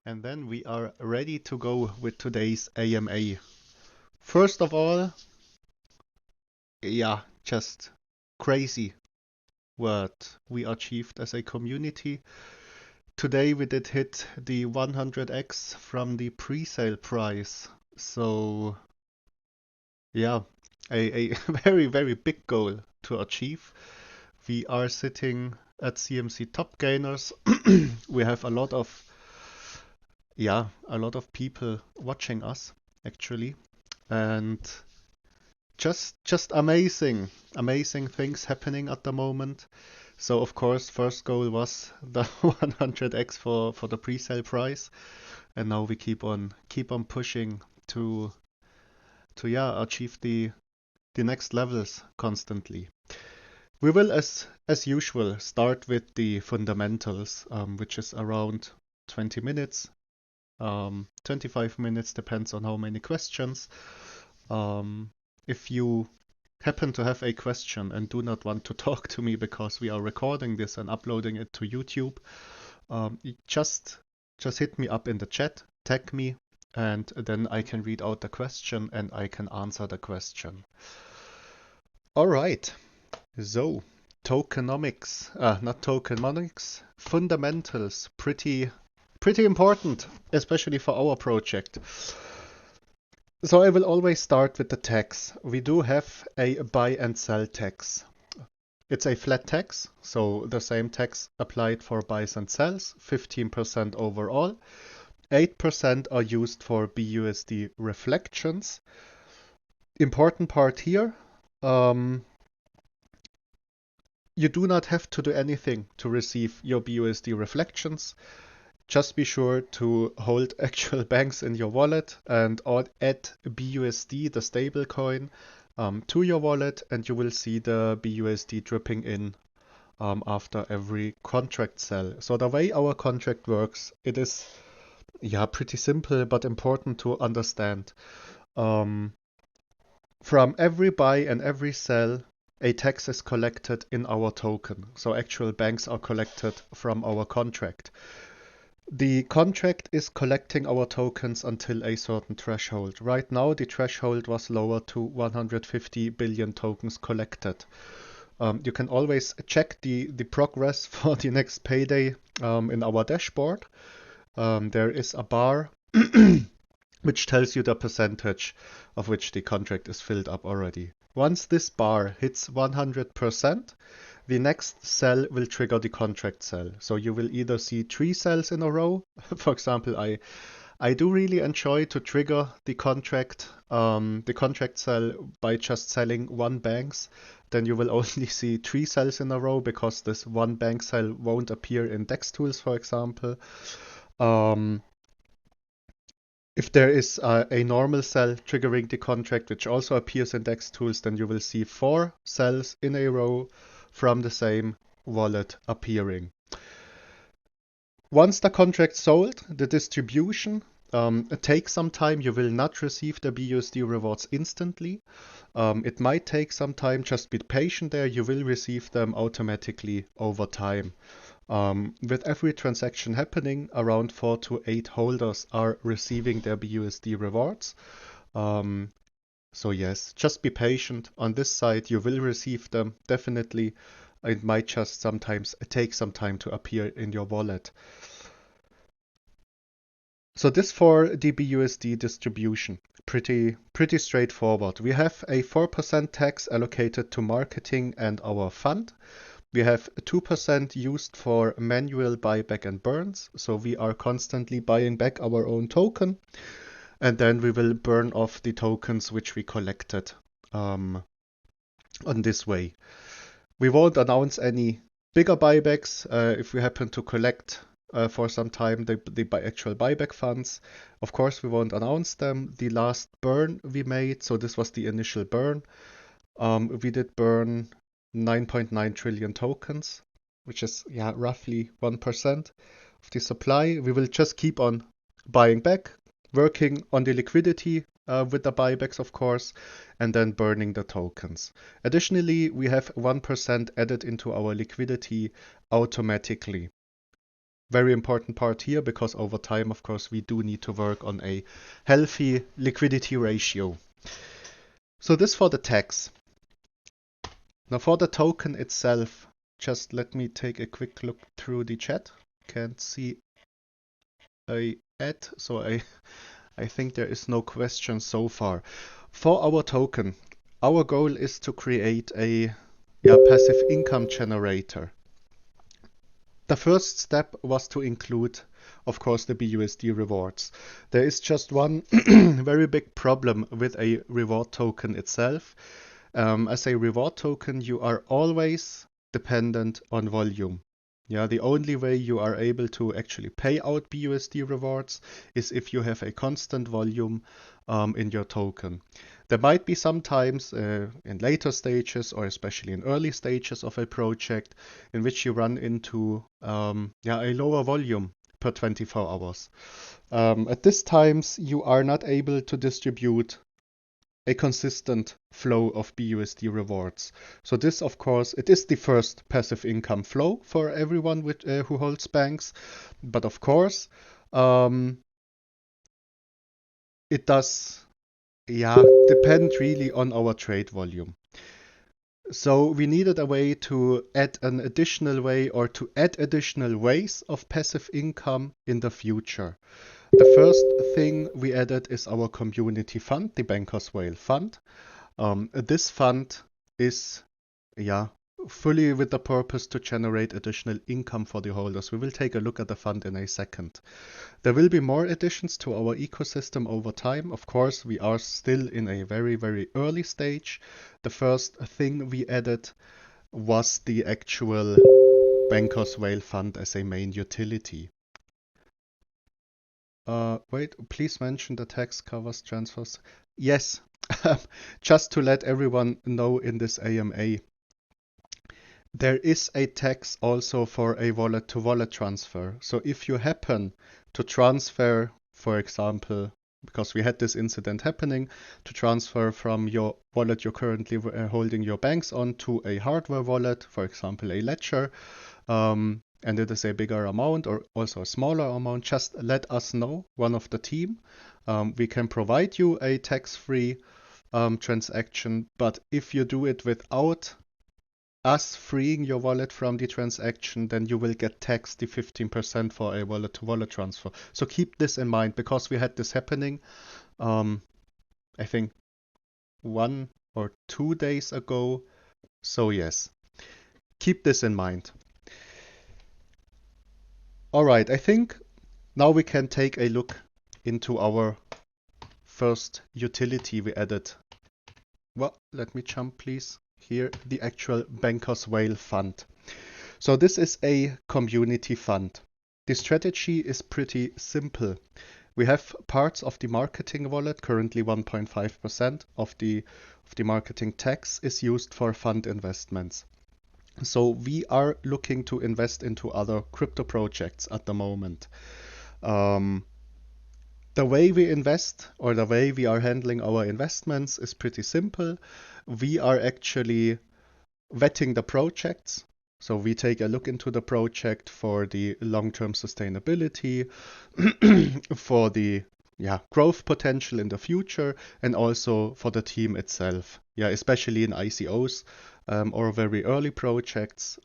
And then we are ready to go with today's AMA. First of all, yeah, just crazy what we achieved as a community. Today we did hit the 100x from the pre-sale price. So yeah, a very, very big goal to achieve. We are sitting at CMC top gainers. We have a lot of people watching us actually, and just amazing things happening at the moment. So of course, first goal was the 100x for the pre-sale price, and now we keep on pushing to achieve the next levels constantly. We will, as usual, start with the fundamentals, which is around 20 minutes. 25 minutes, depends on how many questions. If you happen to have a question and do not want to talk to me because we are recording this and uploading it to YouTube, just hit me up in the chat, tag me, and then I can read out the question and I can answer the question. All right, so tokenomics, not tokenomics, fundamentals, pretty important, especially for our project. So I will always start with the tax. We do have a buy and sell tax. It's a flat tax, so the same tax applied for buys and sells, 15% overall. 8% are used for BUSD reflections. Important part here, you do not have to do anything to receive your BUSD reflections. Just be sure to hold actual banks in your wallet and add BUSD, the stable coin, to your wallet, and you will see the BUSD dripping in after every contract sell. So the way our contract works, it is pretty simple but important to understand. From every buy and every sell, a tax is collected in our token. So actual banks are collected from our contract. The contract is collecting our tokens until a certain threshold. Right now, the threshold was lowered to 150 billion tokens collected. You can always check the progress for the next payday in our dashboard. There is a bar which tells you the percentage of which the contract is filled up already. Once this bar hits 100%, the next sell will trigger the contract sell. So you will either see 3 sells in a row. For example, I do really enjoy to trigger the contract sell by just selling one banks. Then you will only see 3 sells in a row because this one bank sell won't appear in Dextools, for example. If there is a normal sell triggering the contract, which also appears in Dextools, then you will see 4 sells in a row from the same wallet appearing. Once the contract sold, the distribution it takes some time. You will not receive the BUSD rewards instantly. It might take some time. Just be patient there. You will receive them automatically over time. With every transaction happening, around 4 to 8 holders are receiving their BUSD rewards. So yes, just be patient. On this side, you will receive them, definitely. It might just sometimes take some time to appear in your wallet. So this for the BUSD distribution, pretty straightforward. We have a 4% tax allocated to marketing and our fund. We have 2% used for manual buyback and burns. So we are constantly buying back our own token. And then we will burn off the tokens which we collected on this way. We won't announce any bigger buybacks if we happen to collect for some time the actual buyback funds. Of course, we won't announce them. The last burn we made, so this was the initial burn, we did burn 9.9 trillion tokens, which is roughly 1% of the supply. We will just keep on buying back, working on the liquidity with the buybacks, of course, and then burning the tokens. Additionally, we have 1% added into our liquidity automatically. Very important part here, because over time, of course, we do need to work on a healthy liquidity ratio. So this for the tax. Now for the token itself, just let me take a quick look through the chat. Can't see a ad, so I think there is no question so far. For our token, our goal is to create a passive income generator. The first step was to include, of course, the BUSD rewards. There is just one very big problem with a reward token itself. As a reward token, you are always dependent on volume. Yeah, the only way you are able to actually pay out BUSD rewards is if you have a constant volume in your token. There might be sometimes in later stages, or especially in early stages of a project, in which you run into a lower volume per 24 hours. At these times, you are not able to distribute a consistent flow of BUSD rewards. So this, of course, it is the first passive income flow for everyone who holds banks. But of course, it does depend really on our trade volume. So we needed a way to add an additional way, or to add additional ways of passive income in the future. The first thing we added is our community fund, the Bankers Whale Fund. This fund is fully with the purpose to generate additional income for the holders. We will take a look at the fund in a second. There will be more additions to our ecosystem over time. Of course, we are still in a very, very early stage. The first thing we added was the actual Bankers Whale Fund as a main utility. Wait, please mention the tax covers transfers. Yes, just to let everyone know in this AMA, there is a tax also for a wallet-to-wallet transfer. So if you happen to transfer, for example, because we had this incident happening, to transfer from your wallet you're currently holding your banks on to a hardware wallet, for example, a ledger, and it is a bigger amount or also a smaller amount, just let us know, one of the team. We can provide you a tax-free transaction, but if you do it without us freeing your wallet from the transaction, then you will get taxed the 15% for a wallet-to-wallet transfer. So keep this in mind, because we had this happening, I think 1 or 2 days ago. So yes, keep this in mind. All right, I think now we can take a look into our first utility we added. Well, let me jump, please. Here, the actual Bankers Whale Fund. So this is a community fund. The strategy is pretty simple. We have parts of the marketing wallet. Currently 1.5% of the marketing tax is used for fund investments. So we are looking to invest into other crypto projects at the moment. The way we invest, or the way we are handling our investments, is pretty simple. We are actually vetting the projects. So we take a look into the project for the long-term sustainability, for the growth potential in the future, and also for the team itself. Especially in ICOs or very early projects.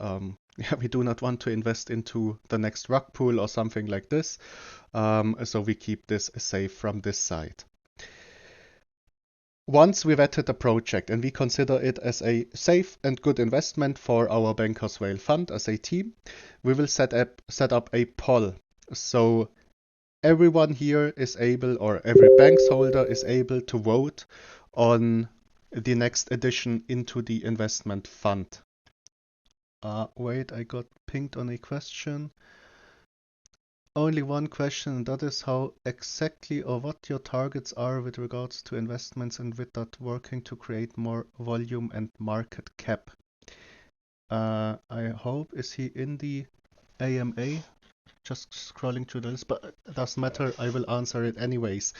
We do not want to invest into the next rug pull or something like this. So we keep this safe from this side. Once we vetted the project and we consider it as a safe and good investment for our Bankers Whale Fund as a team, we will set up a poll. So everyone here is able, or every banks holder is able, to vote on the next addition into the investment fund. Wait, I got pinged on a question. Only one question, and that is how exactly or what your targets are with regards to investments, and with that working to create more volume and market cap. I hope, is he in the AMA? Just scrolling through the list, but it doesn't matter, I will answer it anyways.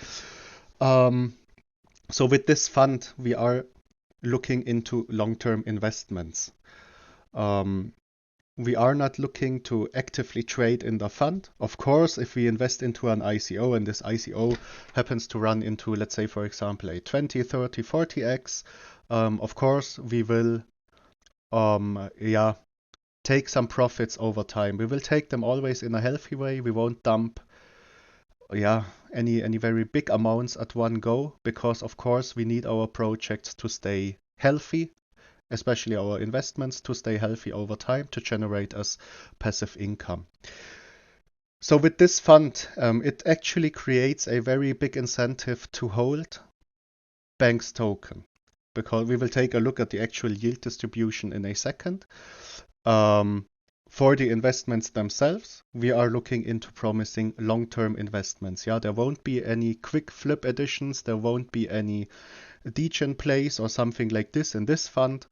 So with this fund, we are looking into long-term investments. We are not looking to actively trade in the fund. Of course, if we invest into an ICO and this ICO happens to run into, let's say, for example, a 20, 30, 40x, of course, we will take some profits over time. We will take them always in a healthy way. We won't dump any very big amounts at one go, because of course we need our projects to stay healthy, especially our investments to stay healthy over time to generate us passive income. So with this fund, it actually creates a very big incentive to hold Banks token, because we will take a look at the actual yield distribution in a second. For the investments themselves, we are looking into promising long-term investments. Yeah, there won't be any quick flip additions. There won't be any degen plays or something like this in this fund.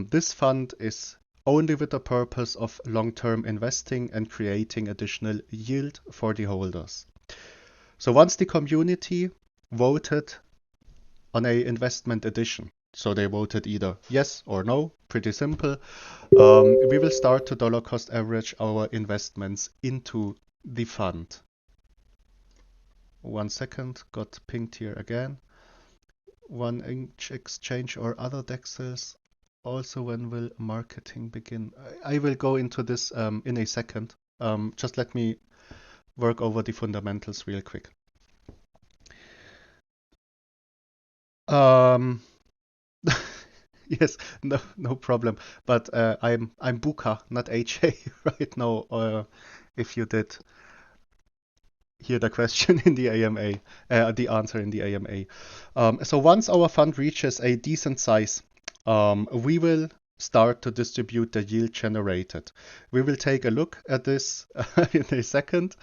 This fund is only with the purpose of long-term investing and creating additional yield for the holders. So once the community voted on a investment addition, so they voted either yes or no, pretty simple, we will start to dollar cost average our investments into the fund. 1 second, got pinged here again. 1inch exchange or other Dextools. Also, when will marketing begin? I will go into this in a second. Just let me work over the fundamentals real quick. Yes, no problem. But I'm Buka, not HA right now. If you did hear the question in the AMA, the answer in the AMA. So once our fund reaches a decent size, we will start to distribute the yield generated. We will take a look at this in a second.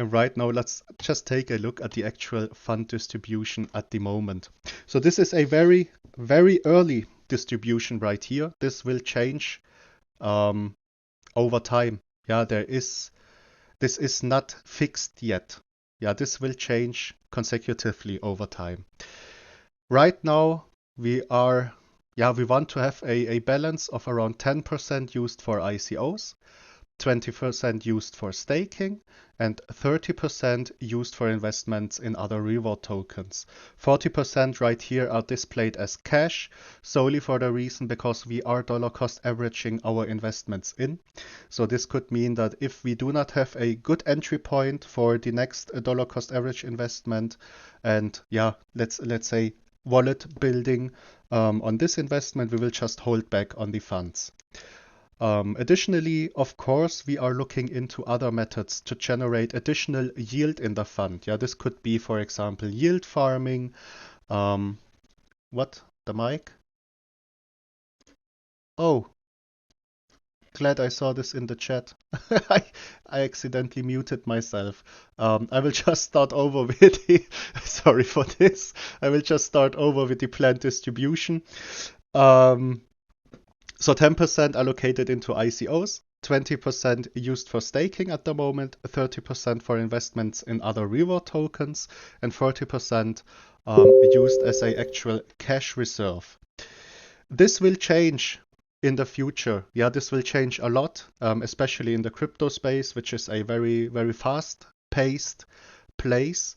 And right now, let's just take a look at the actual fund distribution at the moment. So this is a very, very early distribution right here. This will change over time. Yeah, this is not fixed yet. Yeah, this will change consecutively over time. Right now, we want to have a balance of around 10% used for ICOs, 20% used for staking, and 30% used for investments in other reward tokens. 40% right here are displayed as cash, solely for the reason because we are dollar cost averaging our investments in. So this could mean that if we do not have a good entry point for the next dollar cost average investment, and let's say wallet building on this investment, we will just hold back on the funds. Additionally, of course, we are looking into other methods to generate additional yield in the fund. Yeah, this could be, for example, yield farming. What? The mic? Oh, glad I saw this in the chat. I accidentally muted myself. I will just start over with the, sorry for this. I will just start over with the planned distribution. So 10% allocated into ICOs, 20% used for staking at the moment, 30% for investments in other reward tokens, and 40% used as an actual cash reserve. This will change in the future. Yeah, this will change a lot, especially in the crypto space, which is a very, very fast-paced place,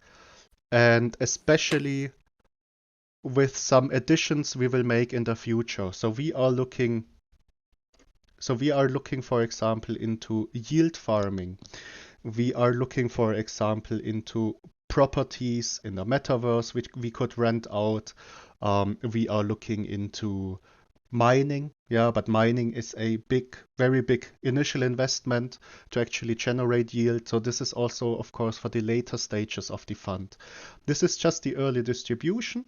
and especially with some additions we will make in the future. So we are looking, for example, into yield farming. We are looking, for example, into properties in the metaverse, which we could rent out. We are looking into mining. Yeah, but mining is a very big initial investment to actually generate yield. So this is also, of course, for the later stages of the fund. This is just the early distribution.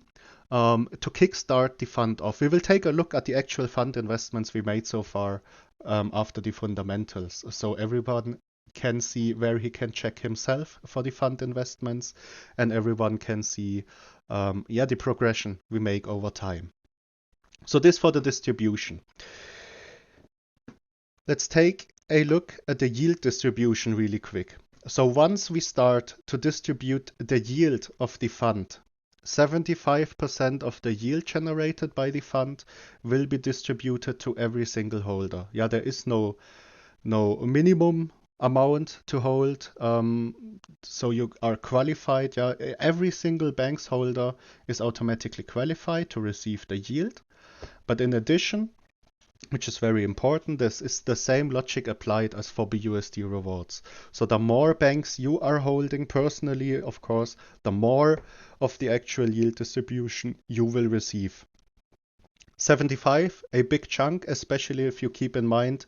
To kickstart the fund off. We will take a look at the actual fund investments we made so far after the fundamentals. So everyone can see where he can check himself for the fund investments, and everyone can see the progression we make over time. So this for the distribution. Let's take a look at the yield distribution really quick. So once we start to distribute the yield of the fund, 75% of the yield generated by the fund will be distributed to every single holder. Yeah, there is no minimum amount to hold, so you are qualified. Yeah, every single bank's holder is automatically qualified to receive the yield. But in addition, which is very important, this is the same logic applied as for BUSD rewards. So the more banks you are holding personally, of course, the more of the actual yield distribution you will receive. 75, a big chunk, especially if you keep in mind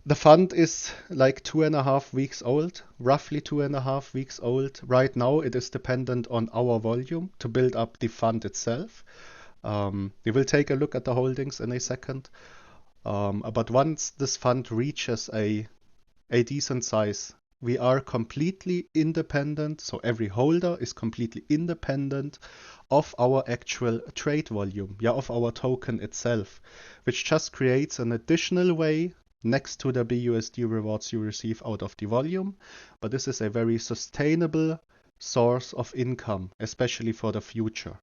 the fund is like 2.5 weeks old, roughly 2.5 weeks old. Right now it is dependent on our volume to build up the fund itself. We will take a look at the holdings in a second. But once this fund reaches a decent size, we are completely independent. So every holder is completely independent of our actual trade volume, yeah, of our token itself, which just creates an additional way next to the BUSD rewards you receive out of the volume. But this is a very sustainable source of income, especially for the future.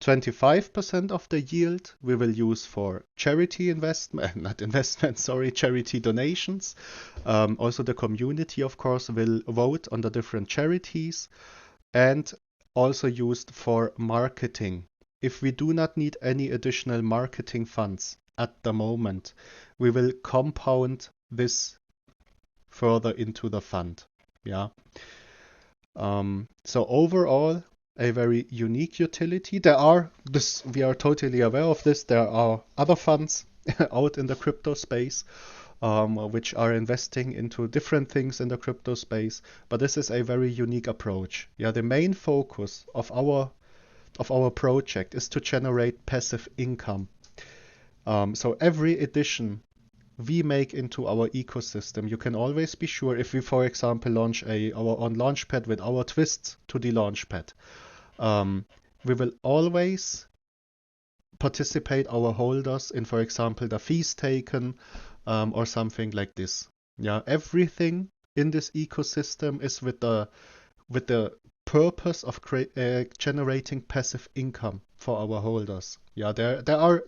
25% of the yield we will use for charity charity donations. Also the community, of course, will vote on the different charities, and also used for marketing. If we do not need any additional marketing funds at the moment, we will compound this further into the fund. Yeah. So overall, a very unique utility. We are totally aware of this. There are other funds out in the crypto space, which are investing into different things in the crypto space, but this is a very unique approach. Yeah, the main focus of our project is to generate passive income. So every addition we make into our ecosystem, you can always be sure, if we, for example, launch our own launchpad with our twists to the launchpad, we will always participate our holders in, for example, the fees taken, or something like this. Yeah, everything in this ecosystem is with the purpose of generating passive income for our holders. Yeah, there are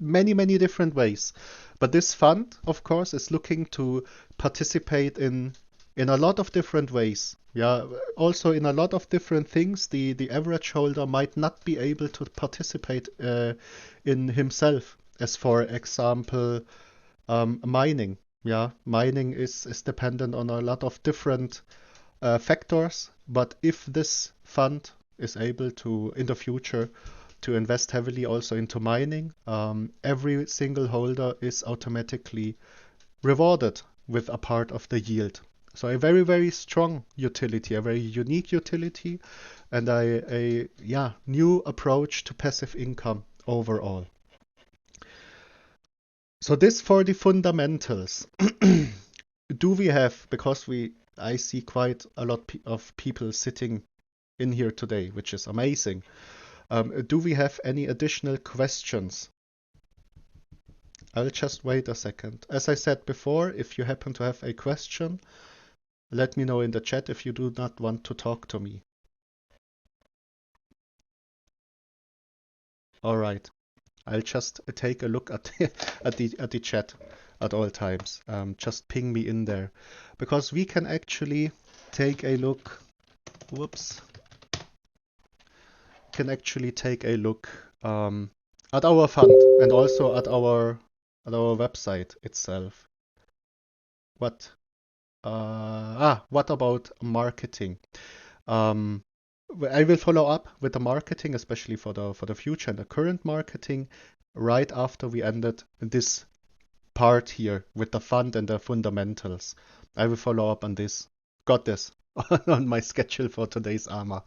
many different ways, but this fund, of course, is looking to participate in a lot of different ways. Yeah, also in a lot of different things the average holder might not be able to participate in himself, as for example, mining. Yeah, mining is dependent on a lot of different factors, but if this fund is able to, in the future, to invest heavily also into mining, every single holder is automatically rewarded with a part of the yield. So a very strong utility, a very unique utility, and a new approach to passive income overall. So this for the fundamentals. Do we have, because I see quite a lot of people sitting in here today, which is amazing. Do we have any additional questions? I'll just wait a second. As I said before, if you happen to have a question, let me know in the chat if you do not want to talk to me. All right. I'll just take a look at the chat at all times. Just ping me in there, because we can actually take a look. Whoops. Can actually take a look at our fund and also at our website itself. What about marketing? I will follow up with the marketing, especially for the future and the current marketing, right after we ended this part here with the fund and the fundamentals. I will follow up on this. Got this on my schedule for today's AMA.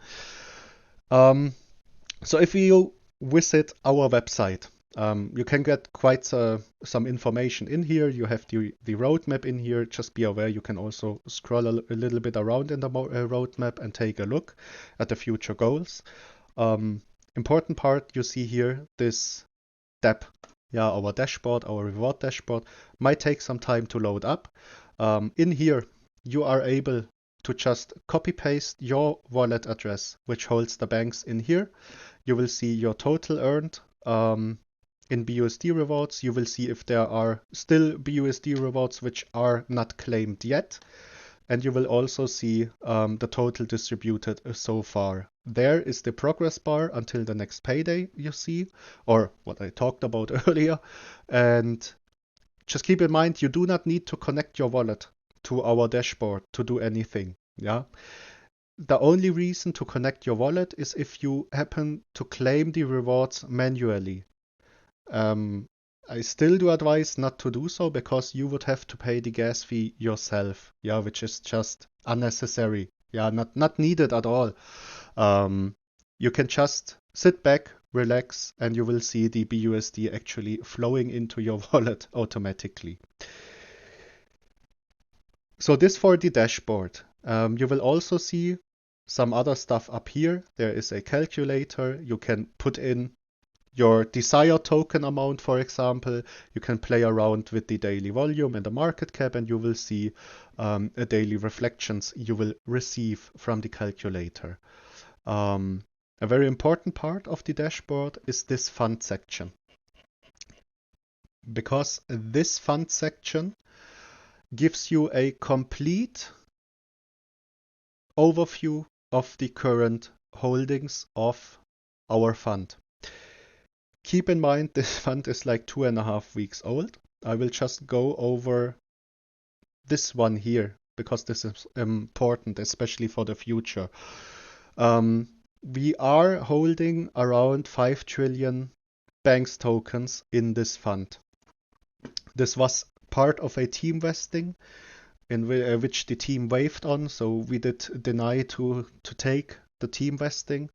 So if you visit our website, you can get quite some information in here. You have the roadmap in here. Just be aware you can also scroll a little bit around in the roadmap and take a look at the future goals. Important part you see here, this tab. Yeah, our dashboard, our reward dashboard might take some time to load up. In here, you are able to just copy paste your wallet address, which holds the banks in here. You will see your total earned in BUSD rewards. You will see if there are still BUSD rewards which are not claimed yet. And you will also see the total distributed so far. There is the progress bar until the next payday, you see, or what I talked about earlier. And just keep in mind, you do not need to connect your wallet to our dashboard to do anything. Yeah. The only reason to connect your wallet is if you happen to claim the rewards manually. I still do advise not to do so because you would have to pay the gas fee yourself, yeah, which is just unnecessary, yeah, not needed at all. You can just sit back, relax, and you will see the BUSD actually flowing into your wallet automatically. So this for the dashboard. You will also see some other stuff up here. There is a calculator. You can put in your desired token amount, for example. You can play around with the daily volume and the market cap, and you will see a daily reflections you will receive from the calculator. A very important part of the dashboard is this fund section, because this fund section gives you a complete overview of the current holdings of our fund. Keep in mind, this fund is like 2.5 weeks old. I will just go over this one here because this is important, especially for the future. We are holding around 5 trillion banks tokens in this fund. This was part of a team vesting in which the team waived on, so we did deny to take the team vesting.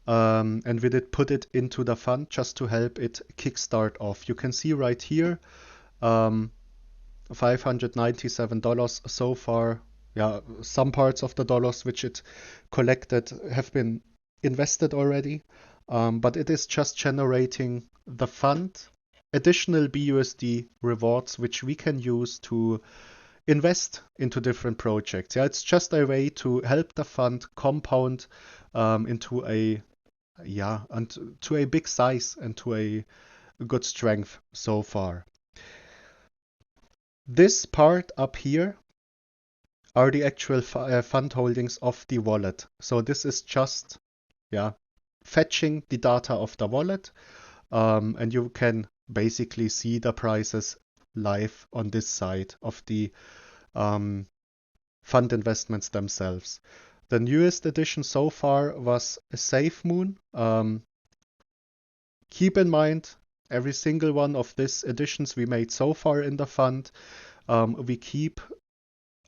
And we did put it into the fund just to help it kickstart off. You can see right here, $597 so far. Yeah, some parts of the dollars which it collected have been invested already, but it is just generating the fund additional BUSD rewards which we can use to invest into different projects. Yeah, it's just a way to help the fund compound into a to a big size and to a good strength so far. This part up here are the actual fund holdings of the wallet. So this is just fetching the data of the wallet, and you can basically see the prices live on this side of the fund investments themselves. The newest addition so far was a Safe Moon. Keep in mind, every single one of these additions we made so far in the fund, we keep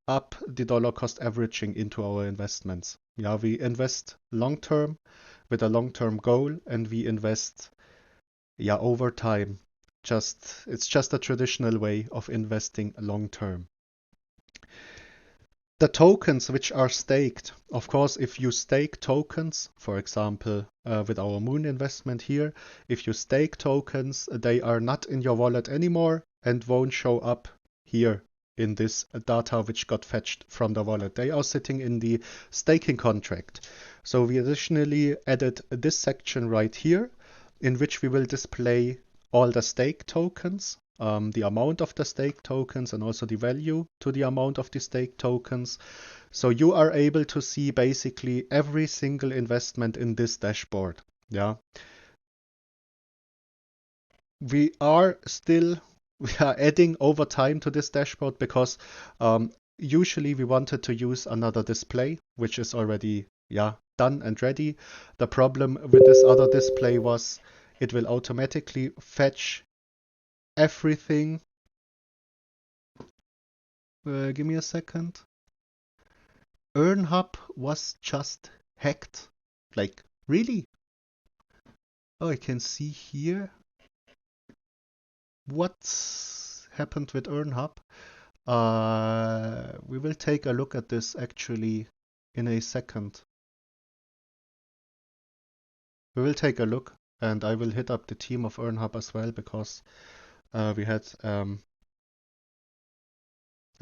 up the dollar cost averaging into our investments. Yeah, we invest long term with a long term goal, and we invest over time. It's just a traditional way of investing long term. The tokens which are staked, of course, if you stake tokens, for example, with our Moon investment here, if you stake tokens, they are not in your wallet anymore and won't show up here in this data which got fetched from the wallet. They are sitting in the staking contract. So we additionally added this section right here, in which we will display all the stake tokens, the amount of the stake tokens, and also the value to the amount of the stake tokens. So you are able to see basically every single investment in this dashboard. Yeah. We are adding over time to this dashboard because usually we wanted to use another display, which is already done and ready. The problem with this other display was it will automatically fetch everything. Give me a second. EarnHub was just hacked. Like, really? Oh, I can see here. What's happened with EarnHub? We will take a look at this actually in a second. We will take a look, and I will hit up the team of EarnHub as well, because we had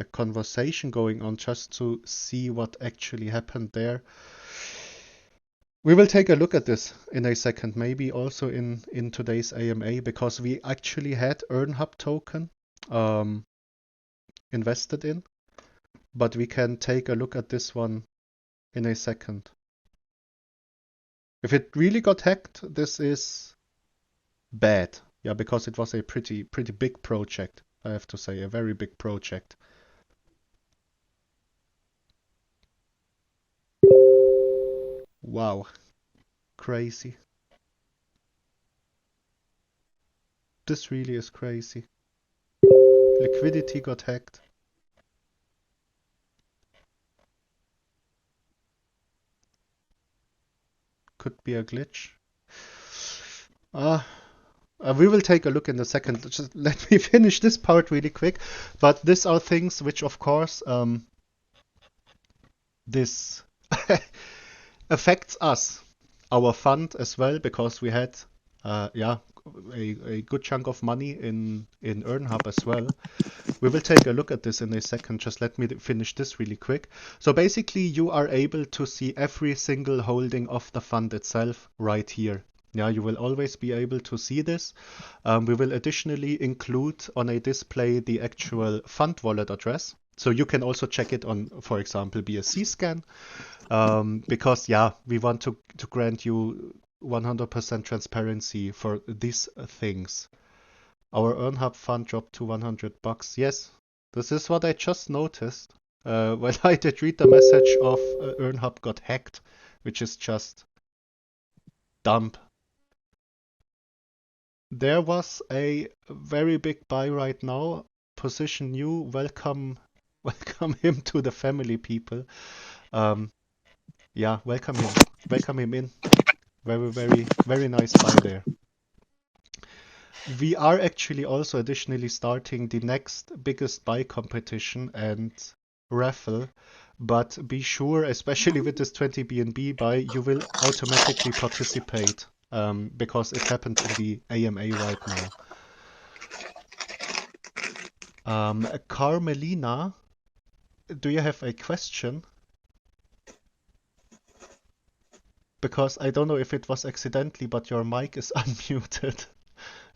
conversation going on just to see what actually happened there. We will take a look at this in a second, maybe also in today's AMA, because we actually had EarnHub token invested in, but we can take a look at this one in a second. If it really got hacked, this is bad. Yeah, because it was a pretty big project, I have to say, a very big project. Wow, crazy. This really is crazy. Liquidity got hacked. Could be a glitch. We will take a look in a second. Just let me finish this part really quick. But these are things which, of course, this affects us, our fund as well, because we had, a good chunk of money in EarnHub as well. We will take a look at this in a second. Just let me finish this really quick. So basically, you are able to see every single holding of the fund itself right here. Yeah, you will always be able to see this. We will additionally include on a display the actual fund wallet address. So you can also check it on, for example, BSC scan, because yeah, we want to grant you 100% transparency for these things. Our EarnHub fund dropped to $100. Yes, this is what I just noticed. When I did read the message of EarnHub got hacked, which is just dumb. There was a very big buy right now. Position new. Welcome him to the family, people. Yeah, welcome him. Welcome him in. Very nice buy there. We are actually also additionally starting the next biggest buy competition and raffle, but be sure, especially with this 20 BNB buy, you will automatically participate because it happened in the AMA right now. Carmelina, do you have a question? Because I don't know if it was accidentally, but your mic is unmuted.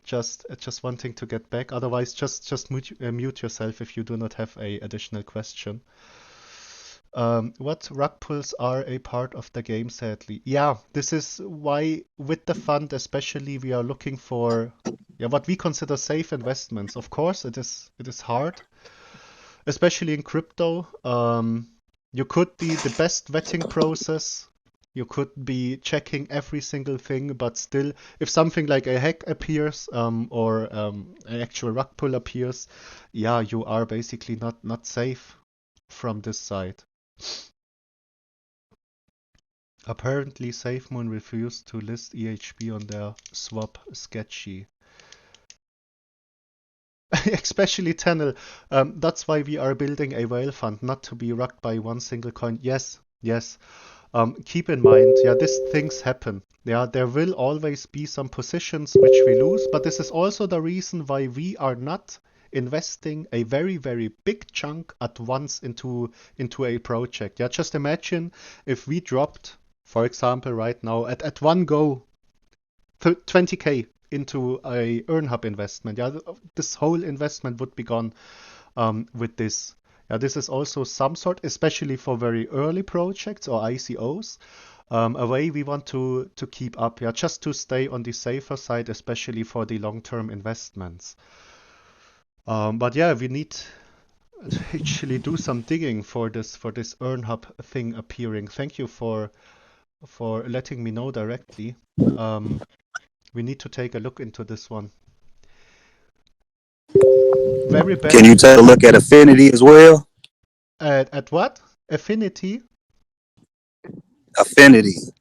Just wanting to get back. Otherwise, just mute yourself if you do not have a additional question. What rug pulls are a part of the game, sadly. Yeah, this is why with the fund especially we are looking for what we consider safe investments. Of course, it is hard, especially in crypto. You could be the best vetting process. You could be checking every single thing, but still, if something like a hack appears or an actual rug pull appears, yeah, you are basically not safe from this side. Apparently, SafeMoon refused to list EHB on their swap sketchy. Especially Tenel. That's why we are building a whale fund, not to be rugged by one single coin. Yes. Keep in mind, these things happen. Yeah, there will always be some positions which we lose, but this is also the reason why we are not investing a very big chunk at once into a project. Yeah, just imagine if we dropped, for example, right now at one go 20k into a EarnHub investment. Yeah, this whole investment would be gone with this. Yeah, this is also some sort, especially for very early projects or ICOs, a way we want to keep up. Yeah, just to stay on the safer side, especially for the long-term investments. But yeah, we need to actually do some digging for this EarnHub thing appearing. Thank you for letting me know directly. We need to take a look into this one. Very bad. Can you take a look at Affinity as well? At what? Affinity?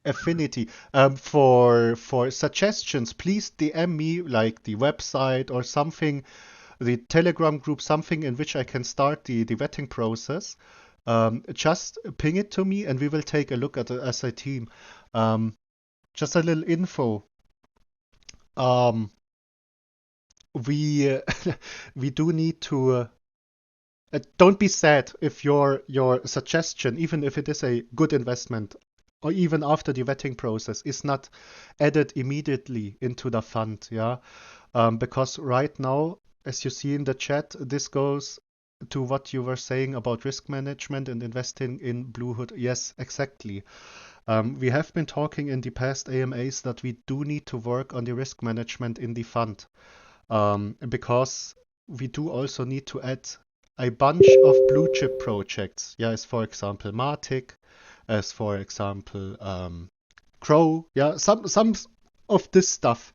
Affinity. For suggestions, please DM me like the website or something, the Telegram group, something in which I can start the vetting process. Just ping it to me and we will take a look at it as a team. Just a little info. We we do need to Don't be sad if your suggestion, even if it is a good investment, or even after the vetting process, is not added immediately into the fund. Yeah, because right now, as you see in the chat, this goes to what you were saying about risk management and investing in Bluehood. Yes, exactly. We have been talking in the past AMAs that we do need to work on the risk management in the fund, because we do also need to add a bunch of blue chip projects. Yeah, as for example Matic, as for example Crow. Yeah, some of this stuff.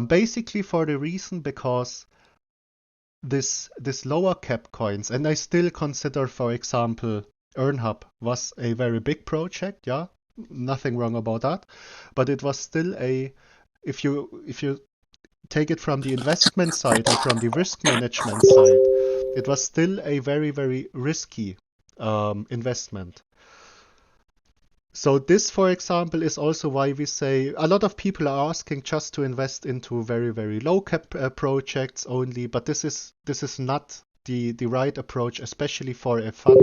Basically for the reason because this lower cap coins, and I still consider, for example, EarnHub was a very big project. Yeah, nothing wrong about that, but it was still a, if you take it from the investment side and from the risk management side, it was still a very, very risky investment. So this, for example, is also why we say a lot of people are asking just to invest into very, very low cap projects only, but this is not the right approach, especially for a fund,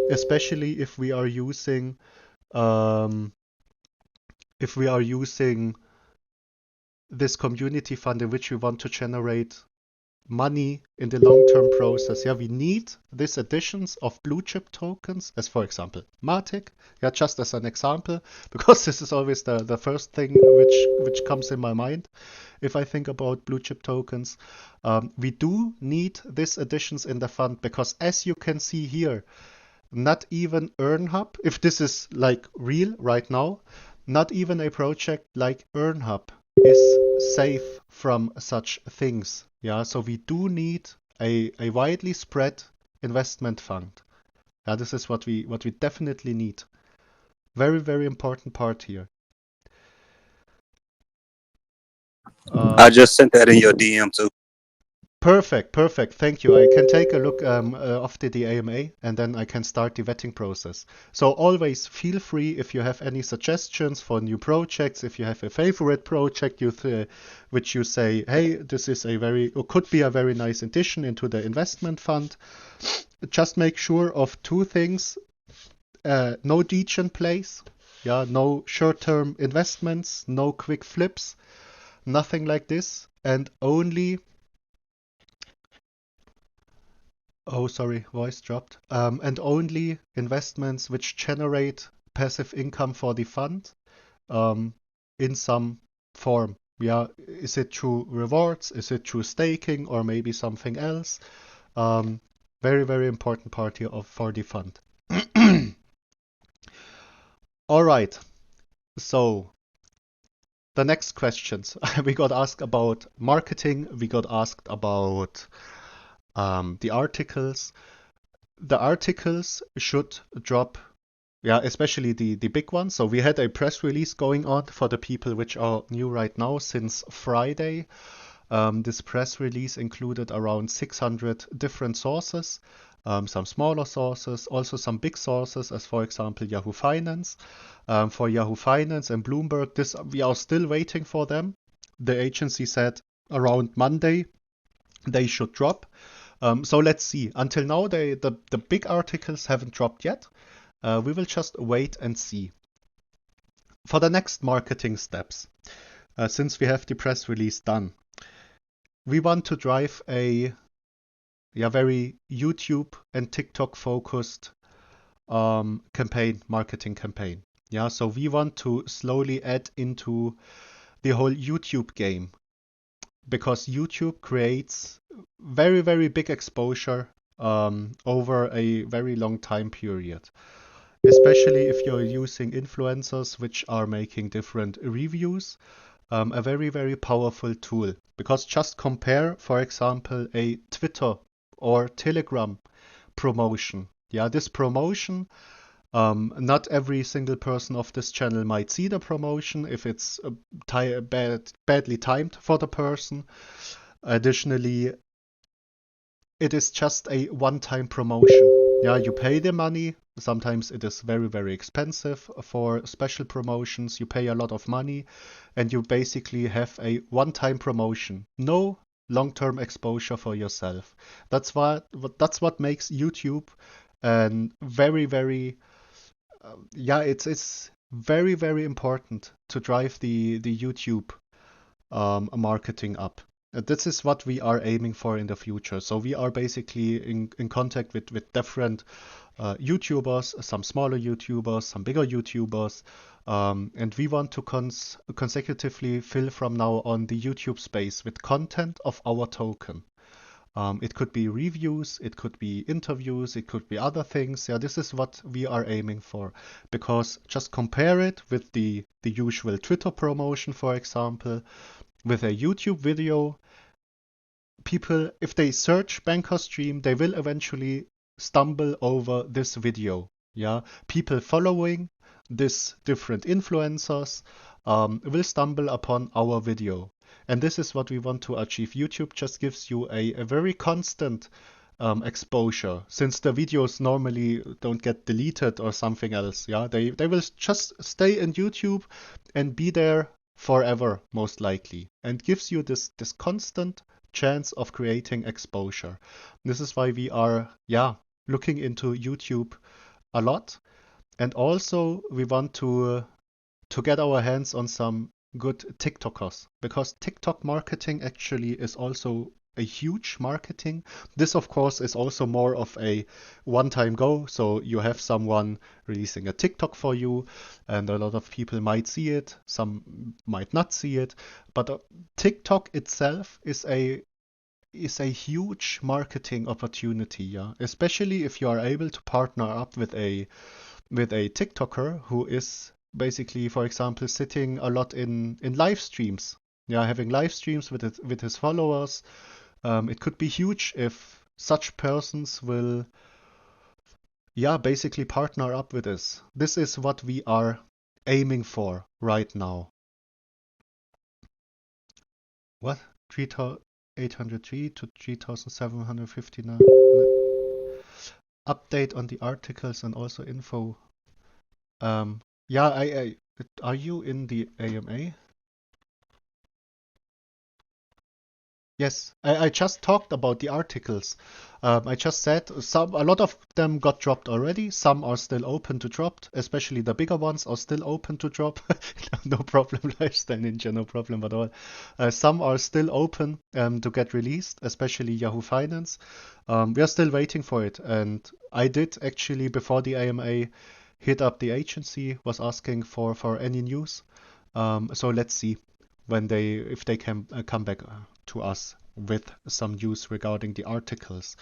especially um, if we are using this community fund in which we want to generate money in the long-term process. Yeah, we need these additions of blue chip tokens, as for example Matic. Yeah, just as an example, because this is always the first thing which comes in my mind if I think about blue chip tokens. We do need these additions in the fund because, as you can see here, not even EarnHub, if this is like real right now, not even a project like EarnHub is safe from such things. Yeah, so we do need a widely spread investment fund. Yeah, this is what we definitely need. Very, very important part here. I just sent that in your DM too. Perfect, perfect. Thank you. I can take a look after the AMA and then I can start the vetting process. So always feel free if you have any suggestions for new projects, if you have a favorite project which you say, hey, this is a very, or could be a very nice addition into the investment fund. Just make sure of two things. No degen plays, yeah, no short-term investments, no quick flips, nothing like this, and only oh, sorry, voice dropped. And only investments which generate passive income for the fund in some form. Yeah, is it through rewards? Is it through staking or maybe something else? Very, very important part here for the fund. All right. So the next questions. We got asked about marketing. We got asked about the articles. The articles should drop, yeah, especially the big ones. So we had a press release going on for the people which are new right now since Friday. This press release included around 600 different sources, some smaller sources, also some big sources, as for example Yahoo Finance. For Yahoo Finance and Bloomberg, this we are still waiting for them. The agency said around Monday they should drop. So let's see. Until now, the big articles haven't dropped yet. We will just wait and see. For the next marketing steps, since we have the press release done, we want to drive a very YouTube and TikTok focused marketing campaign. Yeah, so we want to slowly add into the whole YouTube game, because YouTube creates very, very big exposure over a very long time period. Especially if you're using influencers which are making different reviews, a very, very powerful tool. Because just compare, for example, a Twitter or Telegram promotion. Yeah, this promotion, not every single person of this channel might see the promotion if it's badly timed for the person. Additionally, it is just a one-time promotion. Yeah, you pay the money. Sometimes it is very, very expensive for special promotions. You pay a lot of money and you basically have a one-time promotion. No long-term exposure for yourself. That's what makes YouTube and very, very yeah, it's very, very important to drive the YouTube marketing up. This is what we are aiming for in the future. So we are basically in contact with different YouTubers, some smaller YouTubers, some bigger YouTubers, and we want to consecutively fill from now on the YouTube space with content of our token. It could be reviews, it could be interviews, it could be other things. Yeah, this is what we are aiming for. Because just compare it with the usual Twitter promotion, for example, with a YouTube video. People, if they search BankersDream, they will eventually stumble over this video. Yeah, people following this different influencers will stumble upon our video. And this is what we want to achieve. YouTube just gives you a very constant exposure, since the videos normally don't get deleted or something else. Yeah, they will just stay in YouTube and be there forever, most likely, and gives you this constant chance of creating exposure. This is why we are, yeah, looking into YouTube a lot, and also we want to get our hands on some good TikTokers, because TikTok marketing actually is also a huge marketing. This, of course, is also more of a one-time go. So you have someone releasing a TikTok for you, and a lot of people might see it, some might not see it. But TikTok itself is a huge marketing opportunity, yeah. Especially if you are able to partner up with a TikToker who is basically, for example, sitting a lot in live streams. Yeah, having live streams with his followers. It could be huge if such persons will, yeah, basically partner up with us. This is what we are aiming for right now. What? 3,803 to 3,759. Update on the articles and also info. Yeah, are you in the AMA? Yes, I just talked about the articles. I just said a lot of them got dropped already. Some are still open to drop, especially the bigger ones are still open to drop. No problem, Lifestyle Ninja, no problem at all. Some are still open to get released, especially Yahoo Finance. We are still waiting for it, and I did actually before the AMA hit up the agency, was asking for any news. So let's see if they can come back to us with some news regarding the articles.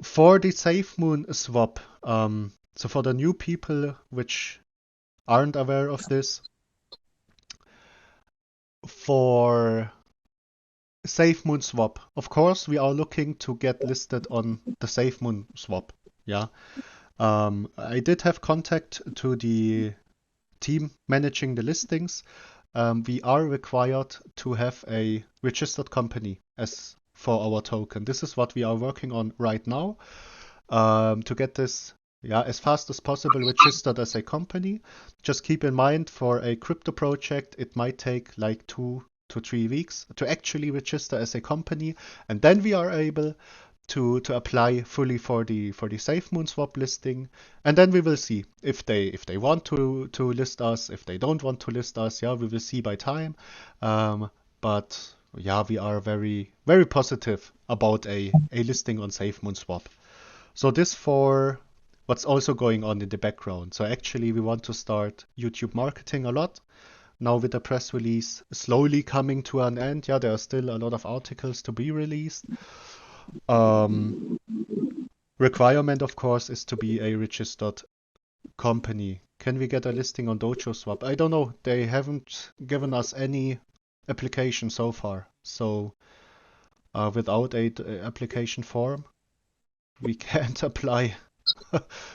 For the SafeMoon swap, so for the new people which aren't aware of this, for SafeMoon swap, of course, we are looking to get listed on the SafeMoon swap. Yeah. I did have contact to the team managing the listings. We are required to have a registered company as for our token. This is what we are working on right now, to get this, yeah, as fast as possible registered as a company. Just keep in mind, for a crypto project, it might take like 2 to 3 weeks to actually register as a company, and then we are able to apply fully for the SafeMoon swap listing, and then we will see if they want to list us, if they don't want to list us. Yeah, we will see by time. But yeah, we are very, very positive about a listing on SafeMoon swap. So this for what's also going on in the background. So actually we want to start YouTube marketing a lot. Now with the press release slowly coming to an end, yeah, there are still a lot of articles to be released. Requirement, of course, is to be a registered company. Can we get a listing on Dojo Swap? I don't know. They haven't given us any application so far. So without a application form, we can't apply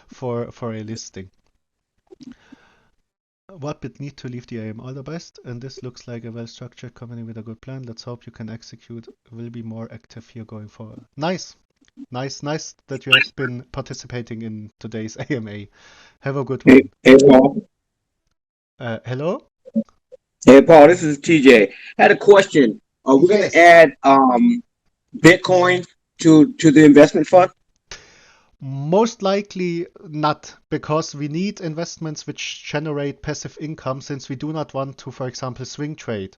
for a listing. What would need to leave the AIM? All the best. And this looks like a well-structured company with a good plan. Let's hope you can execute. Will be more active here going forward. Nice. Nice that you have been participating in today's AMA. Have a good one. Hey, Paul. Hello? Hey, Paul, this is TJ. I had a question. Are we going Yes. to add Bitcoin to the investment fund? Most likely not, because we need investments which generate passive income since we do not want to, for example, swing trade.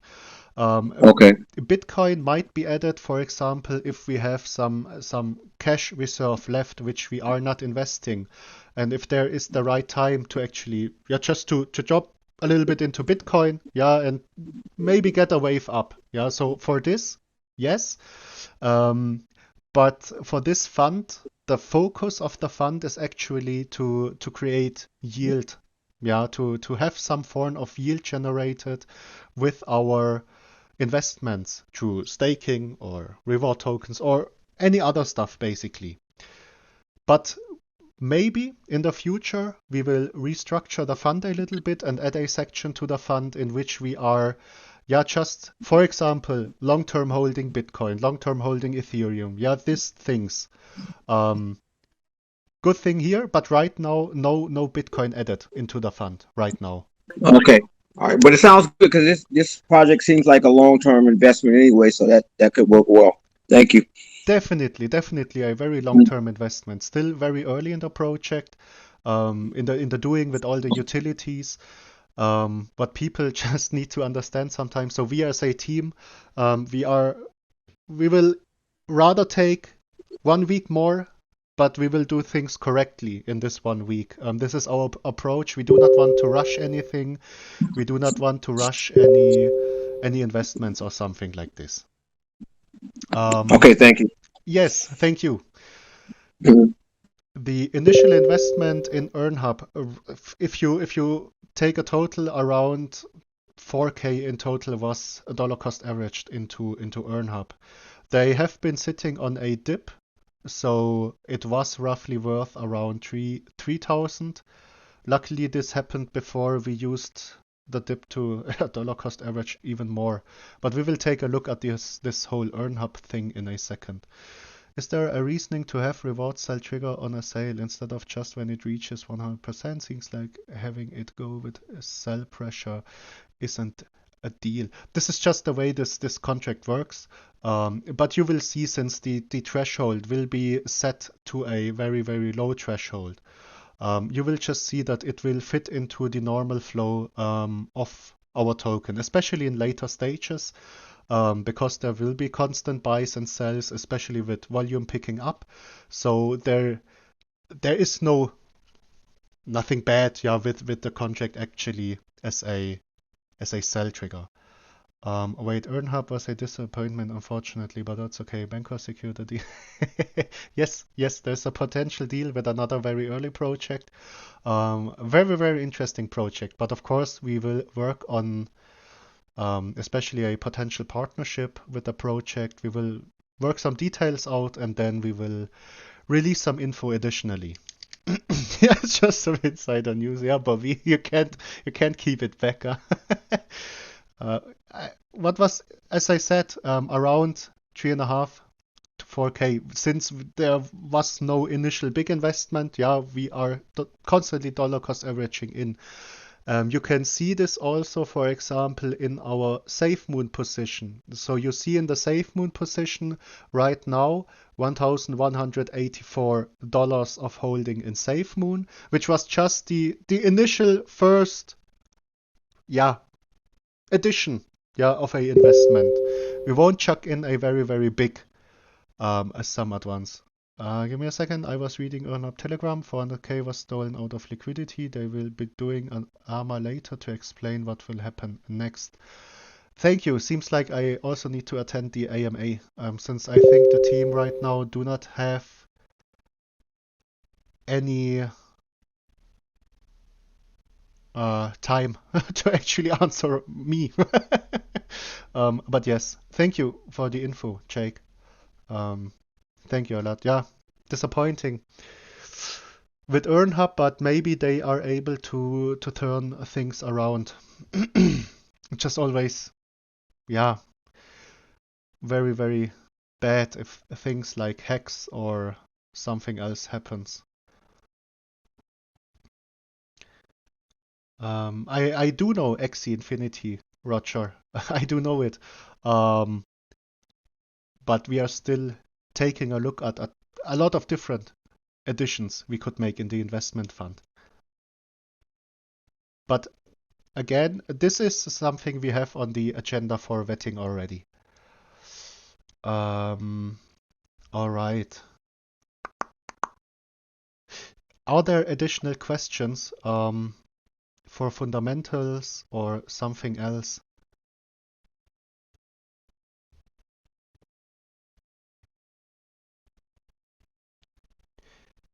Okay. Bitcoin might be added, for example, if we have some cash reserve left which we are not investing, and if there is the right time to actually, yeah, just to drop a little bit into Bitcoin, yeah, and maybe get a wave up, yeah. So for this, yes, um, but for this fund, the focus of the fund is actually to create yield, yeah, to have some form of yield generated with our investments through staking or reward tokens or any other stuff basically. But maybe in the future we will restructure the fund a little bit and add a section to the fund in which we are, yeah, just for example, long-term holding Bitcoin, long-term holding Ethereum, yeah, these things. Um, Good thing here, but right now, no Bitcoin added into the fund right now. Okay. All right. But it sounds good because this project seems like a long-term investment anyway, so that could work well. Thank you. Definitely a very long-term investment. Still very early in the project, in the doing with all the utilities. But people just need to understand sometimes. So we as a team, we will rather take 1 week more, but we will do things correctly in this 1 week. This is our approach. We do not want to rush anything. We do not want to rush any investments or something like this. Um, Okay. Thank you. yes, thank you. Mhm. The initial investment in EarnHub, if you take a total around 4K in total was a dollar cost averaged into EarnHub. They have been sitting on a dip, so it was roughly worth around 3,000. Luckily, this happened before we used the dip to a dollar cost average even more. But we will take a look at this whole EarnHub thing in a second. Is there a reasoning to have reward sell trigger on a sale instead of just when it reaches 100%? Seems like having it go with sell pressure isn't a deal. This is just the way this contract works. But you will see, since the threshold will be set to a very low threshold, you will just see that it will fit into the normal flow of our token, especially in later stages, because there will be constant buys and sells, especially with volume picking up. So there is nothing bad, yeah, with the contract actually as a sell trigger. Wait, EarnHub was a disappointment, unfortunately, but that's okay. Bankers secured a deal. Yes, there's a potential deal with another very early project. Very interesting project, but of course we will work on especially a potential partnership with the project. We will work some details out and then we will release some info additionally. Yeah, it's just some insider news. Yeah, Bobby, you can't keep it back. Huh? uh, what was, as I said, around 3.5 to 4K. Since there was no initial big investment, yeah, we are constantly dollar cost averaging in. You can see this also, for example, in our SafeMoon position. So you see in the SafeMoon position right now $1,184 of holding in SafeMoon, which was just the initial first, yeah, addition, yeah, of a investment. We won't chuck in a very big sum at once. Give me a second. I was reading on a Telegram. 400K was stolen out of liquidity. They will be doing an AMA later to explain what will happen next. Thank you. Seems like I also need to attend the AMA, since I think the team right now do not have any time to actually answer me. But yes, thank you for the info, Jake. Um, Thank you a lot. Yeah, disappointing with EarnHub, but maybe they are able to turn things around. Just always, yeah, very bad if things like hacks or something else happens. I do know Axie Infinity, Roger. I do know it. but we are still taking a look at a lot of different additions we could make in the investment fund. But again, this is something we have on the agenda for vetting already. All right. Are there additional questions for fundamentals or something else?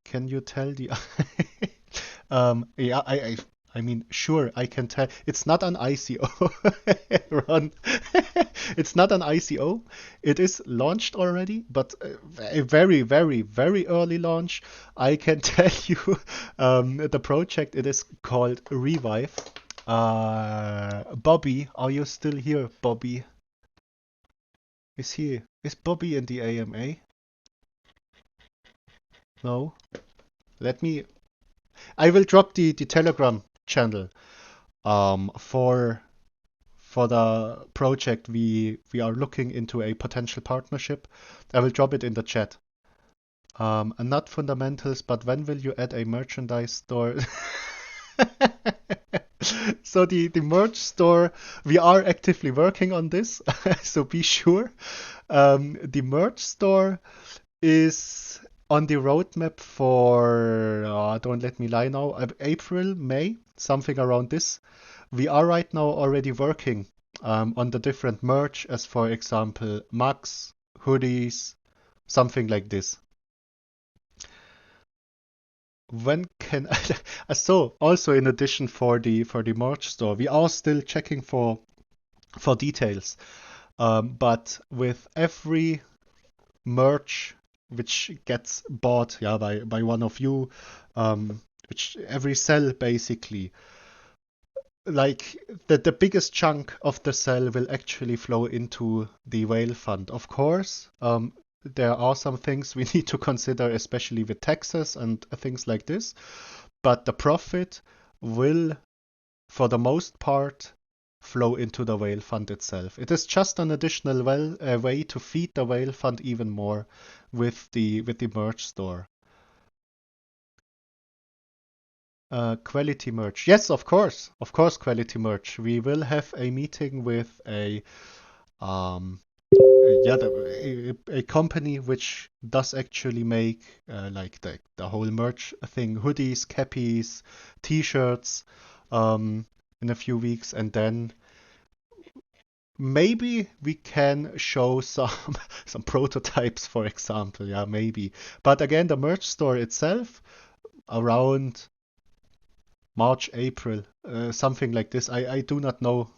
Can you tell the yeah, I mean, sure, I can tell. It's not an ICO, Ron. It's not an ICO. It is launched already, but a very, very, very early launch. I can tell you the project, it is called Revive. Bobby, are you still here, Bobby? Is Bobby in the AMA? No? I will drop the Telegram channel for the project. We are looking into a potential partnership. I will drop it in the chat. And not fundamentals, but when will you add a merchandise store? So the merch store, we are actively working on this, so be sure. The merch store is on the roadmap for, don't let me lie now, April, May, something around this. We are right now already working on the different merch, as for example, mugs, hoodies, something like this. When can so also in addition for the merch store, we are still checking for details. But with every merch which gets bought by one of you, which every sell basically, like the biggest chunk of the sell will actually flow into the whale fund. Of course, there are some things we need to consider, especially with taxes and things like this, but the profit will, for the most part, flow into the whale fund itself. It is just an additional way to feed the whale fund even more with the merch store. Quality merch. Yes, of course, quality merch. We will have a meeting with a company which does actually make like the whole merch thing, hoodies, cappies, t-shirts, in a few weeks, and then maybe we can show some prototypes, for example. Yeah, maybe. But again, the merch store itself, around March, April, something like this. I do not know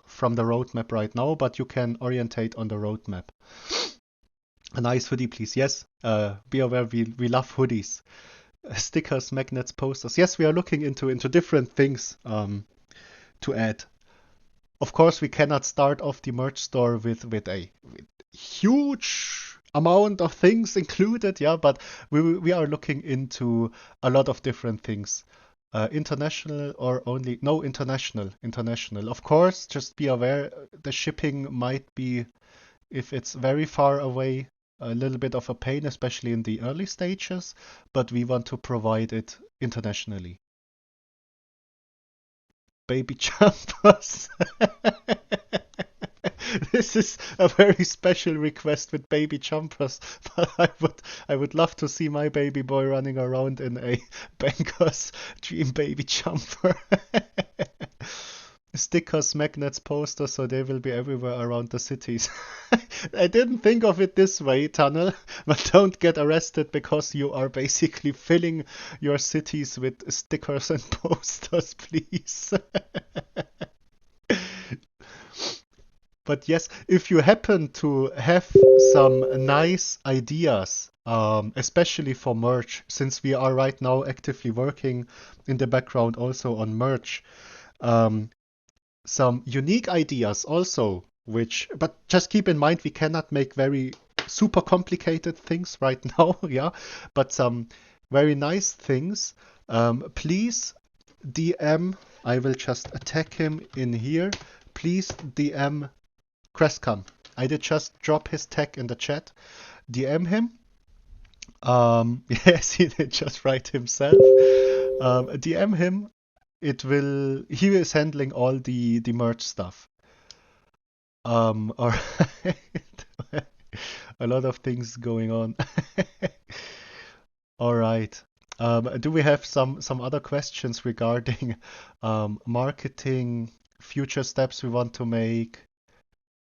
from the roadmap right now, but you can orientate on the roadmap. A nice hoodie, please. Yes, be aware we love hoodies. Stickers, magnets, posters. Yes, we are looking into different things to add. Of course, we cannot start off the merch store with a huge amount of things included, yeah, but we are looking into a lot of different things. International or only, no, international. Of course, just be aware the shipping might be, if it's very far away, a little bit of a pain, especially in the early stages, but we want to provide it internationally. Baby jumpers. This is a very special request with baby jumpers, but I would love to see my baby boy running around in a Banker's Dream baby jumper. Stickers, magnets, posters, so they will be everywhere around the cities. I didn't think of it this way, Tunnel, but don't get arrested because you are basically filling your cities with stickers and posters, please. But yes, if you happen to have some nice ideas, especially for merch, since we are right now actively working in the background also on merch, some unique ideas also, but just keep in mind we cannot make very super complicated things right now, yeah, but some very nice things, please DM, I will just tag him in here, please DM Crestcam I did just drop his tag in the chat. DM him. Yes, he did just write himself. DM him. He is handling all the merch stuff. Or a lot of things going on. All right. Do we have some other questions regarding marketing, future steps we want to make,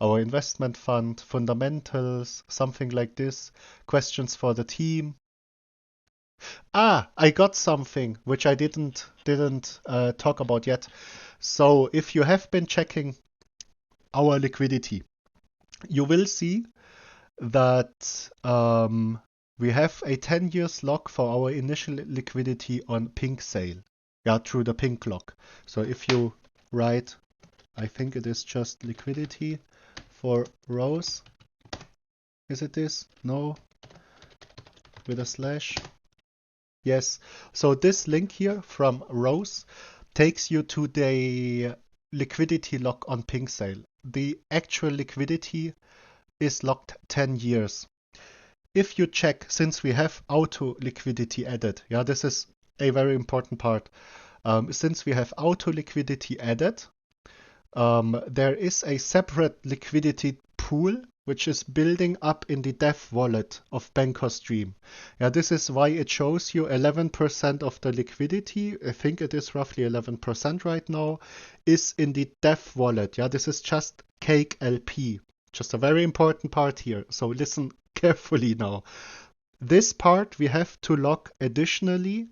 our investment fund, fundamentals, something like this? Questions for the team? I got something which I didn't talk about yet. So if you have been checking our liquidity, you will see that we have a 10 years lock for our initial liquidity on pink sale. Yeah, through the pink lock. So if you write, I think it is just liquidity for Rose. Is it this? No. With a slash. Yes. So this link here from Rose takes you to the liquidity lock on pink sale. The actual liquidity is locked 10 years. If you check, since we have auto liquidity added, yeah, this is a very important part. Since we have auto liquidity added, there is a separate liquidity pool which is building up in the dev wallet of BankersDream. Yeah, this is why it shows you 11% of the liquidity. I think it is roughly 11% right now, is in the dev wallet. Yeah, this is just cake LP. Just a very important part here. So listen carefully now. This part we have to lock additionally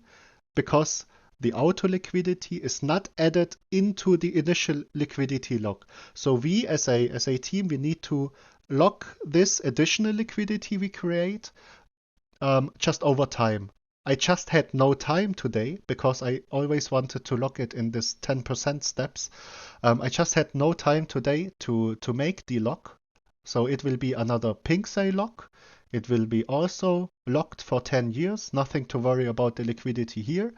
because the auto liquidity is not added into the initial liquidity lock. So we as a team, we need to lock this additional liquidity we create just over time. I just had no time today because I always wanted to lock it in this 10% steps. I just had no time today to make the lock. So it will be another pink sale lock. It will be also locked for 10 years. Nothing to worry about the liquidity here.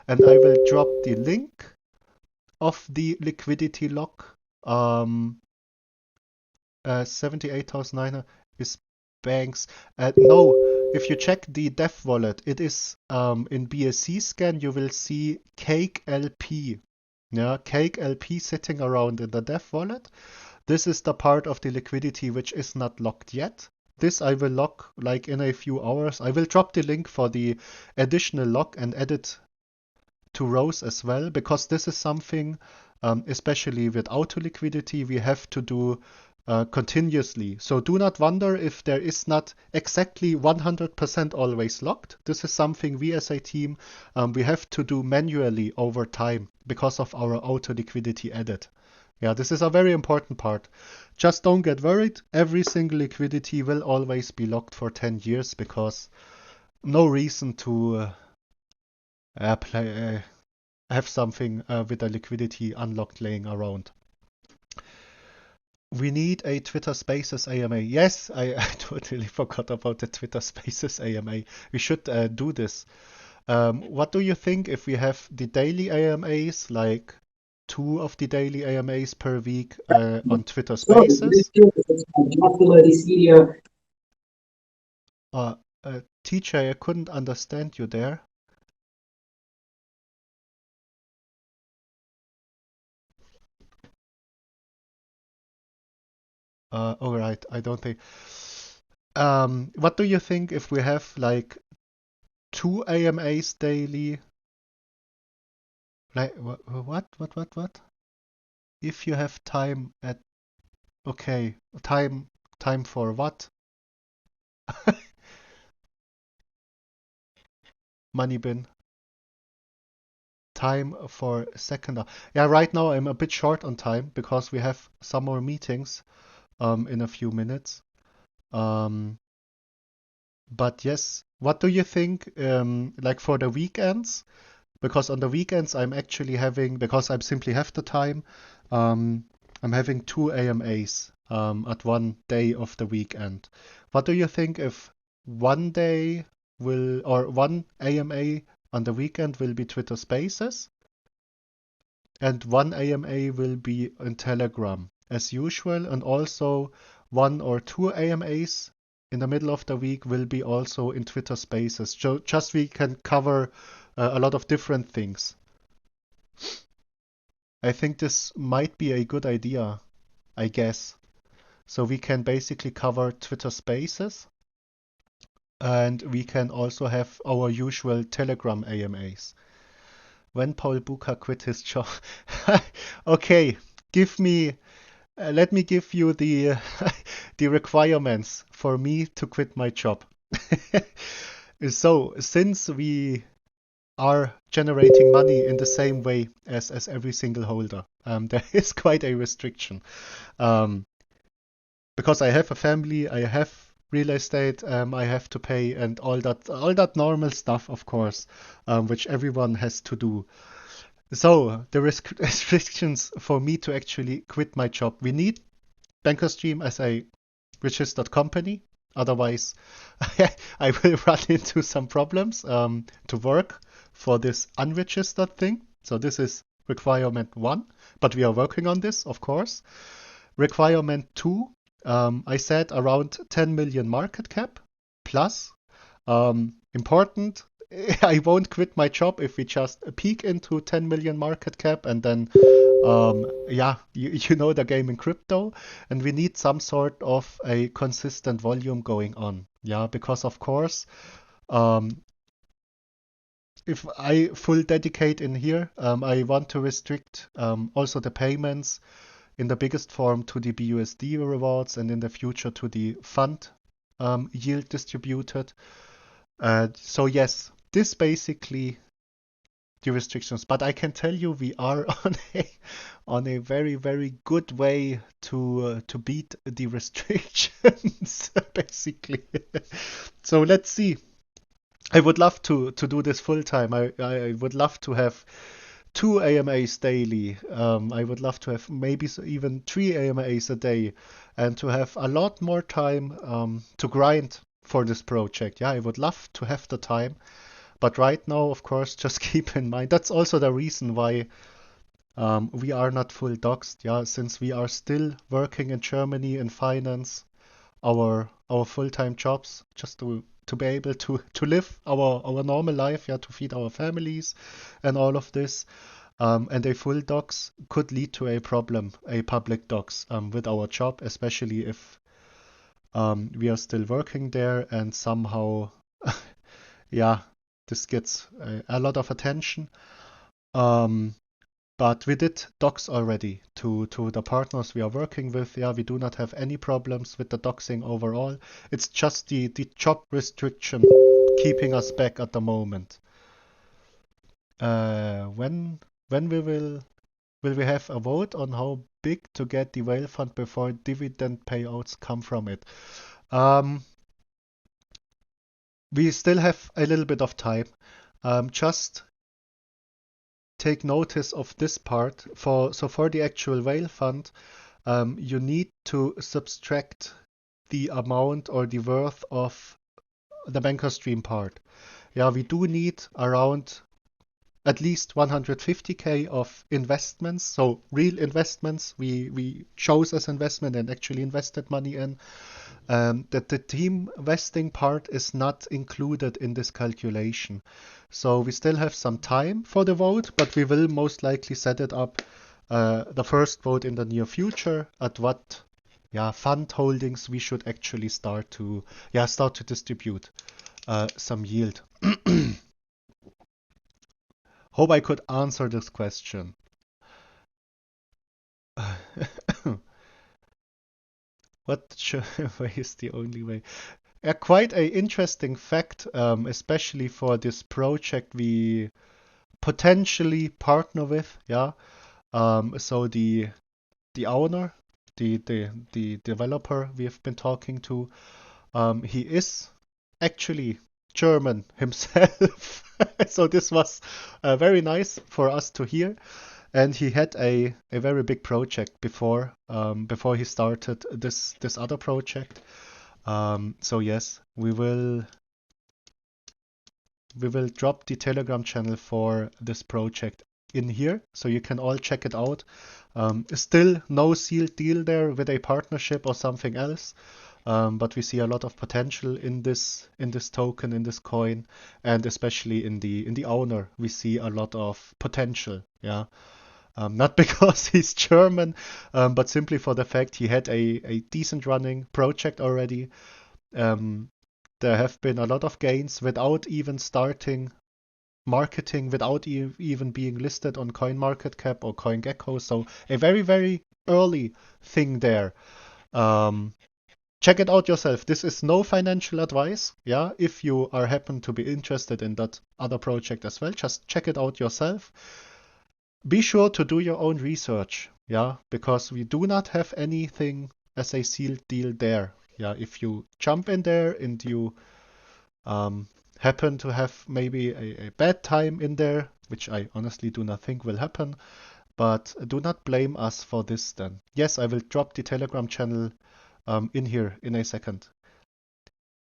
And I will drop the link of the liquidity lock. 78,900 is banks. No, if you check the dev wallet, it is in BSC scan, you will see Cake LP. Yeah, Cake LP sitting around in the dev wallet. This is the part of the liquidity which is not locked yet. This I will lock like in a few hours. I will drop the link for the additional lock and add it to Rose as well, because this is something, especially with auto liquidity, we have to do continuously. So do not wonder if there is not exactly 100% always locked. This is something we as a team, we have to do manually over time because of our auto liquidity added. Yeah, this is a very important part. Just don't get worried. Every single liquidity will always be locked for 10 years because no reason to have something with the liquidity unlocked laying around. We need a Twitter Spaces AMA. Yes, I totally forgot about the Twitter Spaces AMA. We should do this. What do you think if we have the daily AMAs, like 2 of the daily AMAs per week on Twitter Spaces? TJ, I couldn't understand you there. All right, I don't think. What do you think if we have like 2 AMAs daily? Like what? If you have time at okay, time for what? Money bin. Time for second. Yeah, right now I'm a bit short on time because we have some more meetings in a few minutes. But yes, what do you think like for the weekends? Because on the weekends I'm actually having, because I simply have the time, I'm having 2 AMAs at one day of the weekend. What do you think if one day will, or one AMA on the weekend will be Twitter Spaces and one AMA will be in Telegram as usual, and also 1 or 2 AMAs in the middle of the week will be also in Twitter Spaces. So just we can cover a lot of different things. I think this might be a good idea, I guess. So we can basically cover Twitter Spaces, and we can also have our usual Telegram AMAs. When Paul Buka quit his job. Okay, let me give you the the requirements for me to quit my job. So since we are generating money in the same way as every single holder, there is quite a restriction. Because I have a family, I have real estate, I have to pay, and all that normal stuff, of course, which everyone has to do. So the restrictions for me to actually quit my job: we need BankersDream as a registered company. Otherwise, I will run into some problems to work for this unregistered thing. So this is requirement 1, but we are working on this, of course. Requirement 2, I said around 10 million market cap plus. Important, I won't quit my job if we just peek into 10 million market cap and then, yeah, you know the game in crypto, and we need some sort of a consistent volume going on. Yeah, because of course, if I full dedicate in here, I want to restrict also the payments in the biggest form to the BUSD rewards, and in the future to the fund yield distributed. So yes, this basically the restrictions. But I can tell you we are on a very, very good way to beat the restrictions basically. So let's see. I would love to do this full time. I would love to have 2 AMAs daily. I would love to have maybe even 3 AMAs a day, and to have a lot more time to grind for this project. Yeah, I would love to have the time. But right now, of course, just keep in mind, that's also the reason why we are not full doxed. Yeah, since we are still working in Germany in finance, our full-time jobs, just to be able to live our normal life, yeah, to feed our families and all of this. And a full docs could lead to a problem, a public docs with our job, especially if we are still working there and somehow, yeah, this gets a lot of attention. But we did docs already to the partners we are working with. Yeah, we do not have any problems with the doxing overall. It's just the job restriction keeping us back at the moment. When will we have a vote on how big to get the whale fund before dividend payouts come from it? We still have a little bit of time. Just take notice of this part. For the actual whale fund, you need to subtract the amount or the worth of the BankersDream part. Yeah, we do need around at least 150k of investments, so real investments we chose as investment and actually invested money in. That the team vesting part is not included in this calculation. So we still have some time for the vote, but we will most likely set it up the first vote in the near future at what fund holdings we should actually start to distribute some yield. Hope I could answer this question. What way is the only way? Quite a interesting fact, especially for this project we potentially partner with. Yeah. So the owner, the developer we have been talking to, he is actually German himself. So this was very nice for us to hear. And he had a very big project before he started this other project. So yes, we will drop the Telegram channel for this project in here, so you can all check it out. Still no sealed deal there with a partnership or something else, but we see a lot of potential in this token, in this coin, and especially in the owner, we see a lot of potential. Yeah. Not because he's German, but simply for the fact he had a decent running project already. There have been a lot of gains without even starting marketing, without even being listed on CoinMarketCap or Coingecko. So a very, very early thing there. Check it out yourself. This is no financial advice. Yeah, if you are happen to be interested in that other project as well, just check it out yourself. Be sure to do your own research. Yeah, because we do not have anything as a sealed deal there. Yeah, if you jump in there and you happen to have maybe a bad time in there, which I honestly do not think will happen, but do not blame us for this then. Yes, I will drop the Telegram channel in here in a second.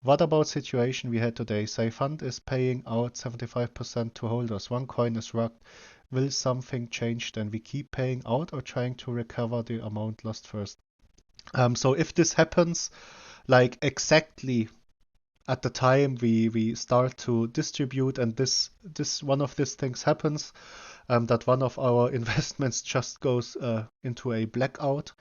What about situation we had today? Say fund is paying out 75% to holders. One coin is rugged. Will something change then? We keep paying out or trying to recover the amount lost first? So if this happens, like exactly at the time we start to distribute and this one of these things happens, that one of our investments just goes into a blackout,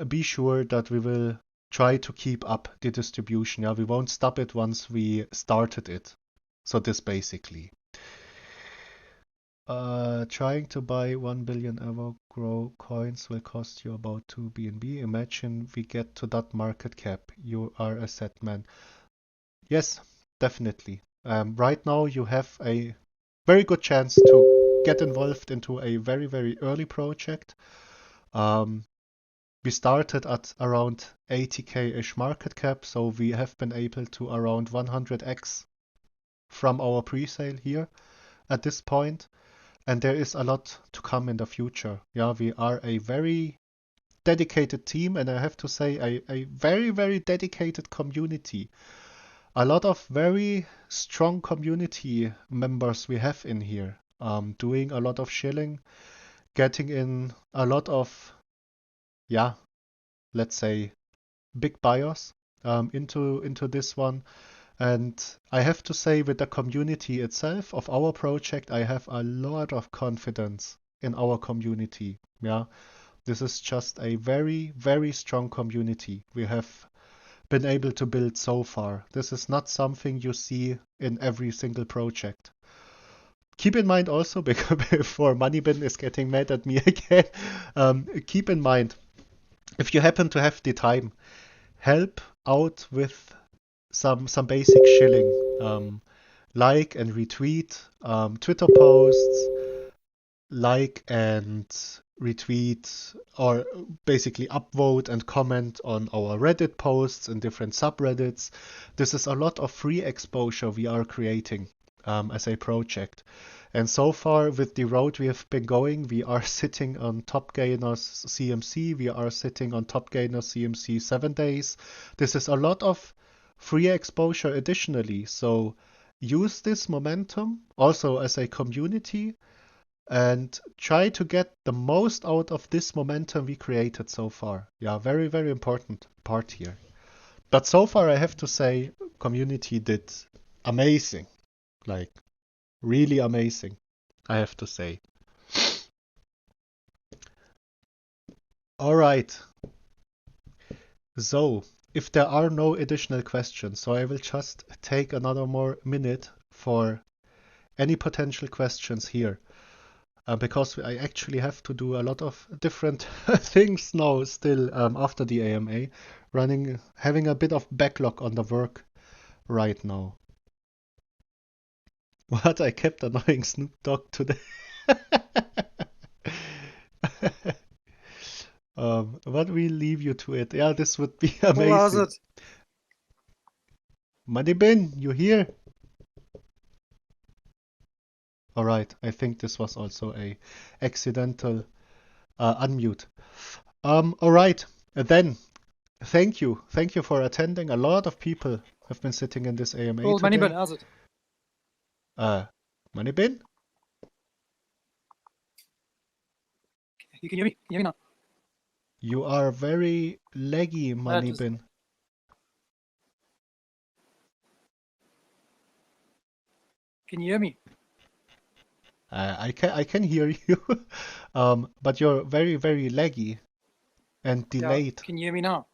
be sure that we will try to keep up the distribution. Yeah, we won't stop it once we started it. So this basically. Trying to buy 1 billion Evergrow coins will cost you about 2 BNB. Imagine we get to that market cap. You are a set man. Yes, definitely. Right now you have a very good chance to get involved into a very, very early project. We started at around 80k-ish market cap, so we have been able to around 100x from our pre-sale here at this point, and there is a lot to come in the future. Yeah, we are a very dedicated team, and I have to say a very, very dedicated community. A lot of very strong community members we have in here, doing a lot of shilling, getting in a lot of, yeah, let's say big buyers into this one. And I have to say, with the community itself of our project, I have a lot of confidence in our community. Yeah, this is just a very, very strong community we have been able to build so far. This is not something you see in every single project. Keep in mind also, before Moneybin is getting mad at me again, keep in mind, if you happen to have the time, help out with some basic shilling. Like and retweet Twitter posts, like and retweet, or basically upvote and comment on our Reddit posts and different subreddits. This is a lot of free exposure we are creating as a project. And so far, with the road we have been going, we are sitting on Top Gainers CMC, we are sitting on Top Gainers CMC 7 days. This is a lot of free exposure additionally. So use this momentum also as a community and try to get the most out of this momentum we created so far. Yeah, very, very important part here. But so far, I have to say, community did amazing. Like, really amazing, I have to say. All right. So, if there are no additional questions, so I will just take another more minute for any potential questions here. Because I actually have to do a lot of different things now still after the AMA, having a bit of backlog on the work right now. What? I kept annoying Snoop Dogg today. But we leave you to it. Yeah, this would be amazing. Moneybin, you here? All right, I think this was also a accidental unmute. All right, then thank you for attending. A lot of people have been sitting in this AMA today. Moneybin, Audit. Moneybin? You can hear me? Can you hear me now? You are very laggy, Moneybin. Can you hear me? I can hear you, but you're very, very laggy and delayed. Yeah. Can you hear me now?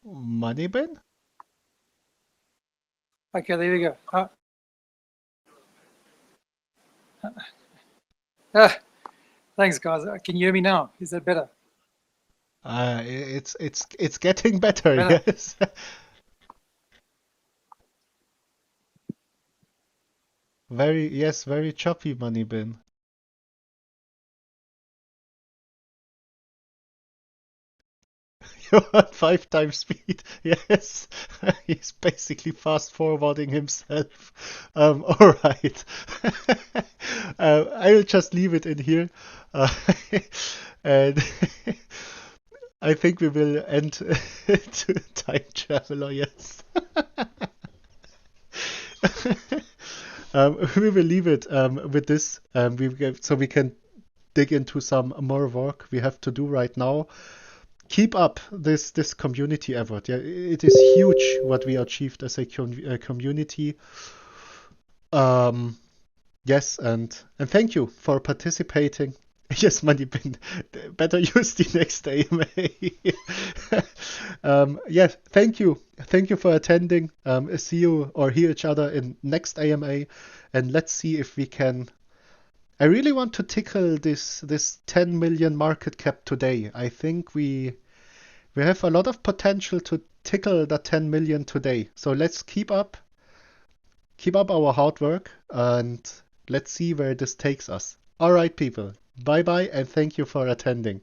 Moneybin? Okay, there we go. Thanks, guys. Can you hear me now? Is that better? It's getting better. Yes. Very choppy, Moneybin. You're at 5 times speed. Yes, he's basically fast forwarding himself. All right. I'll just leave it in here, and I think we will end to Time Traveler. Yes. We will leave it with this. So we can dig into some more work we have to do right now. Keep up this community effort. Yeah, it is huge what we achieved as a community. Yes, and thank you for participating. Yes, Moneybin, better use the next AMA. Yes, thank you for attending. See you or hear each other in next AMA, and let's see if we can. I really want to tickle this 10 million market cap today. I think we have a lot of potential to tickle the 10 million today. So let's keep up our hard work, and let's see where this takes us. All right, people. Bye bye, and thank you for attending.